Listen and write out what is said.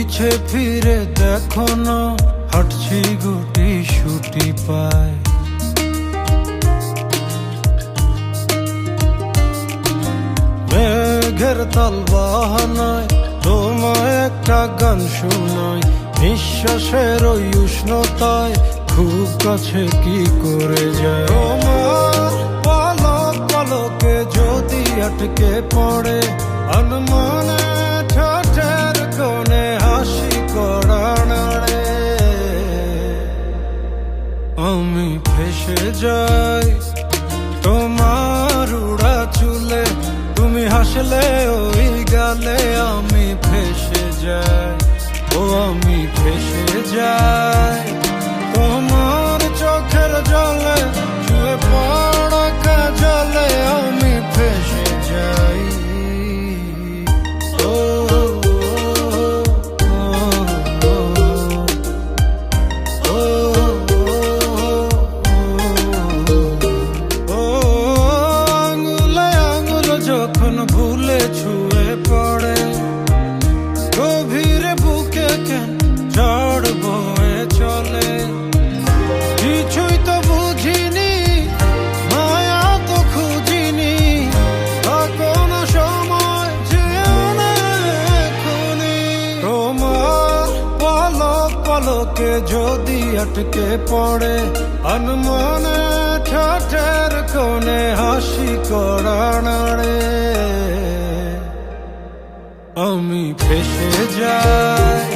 পিছে ফিরে দেখো না, হাঁটছি গুটি সুটি পায়। মেঘের তাল বাহানায় তোমায় একটা গান শোনাই, নিঃশ্বাসের ওই উষ্ণতায় খুব কাছে কি করে যায়। তোমার পলক পলকে যদি আটকে পড়ে আনমনে ঠোঁটের কোণে হাসি করা নাড়ে, আমি ফেসে যাই তোমার উড়া চুলে। তুমি হাসলে ওই গালে আমি ফেসে যাই, ও আমি ফেসে যাই তোমার চোখের জলে। ছুঁয়ে পড়া কাজলে আমি ফেসে যাই। ও আঙুলে আঙুল যখন ভুলে ছুঁয়ে পড়ে, গভীরে বুকে কেন ঝড় বয়ে চলে। কিছুই তো বুঝিনি, মায়া তো খুঁজিনি, কোনো সময় যেখনি তোমার পলক পলকে যদি আটকে পড়ে আনমনে ঠোঁটের কোণে হাসি করা নাড়ে, আমি ফেসে যাই।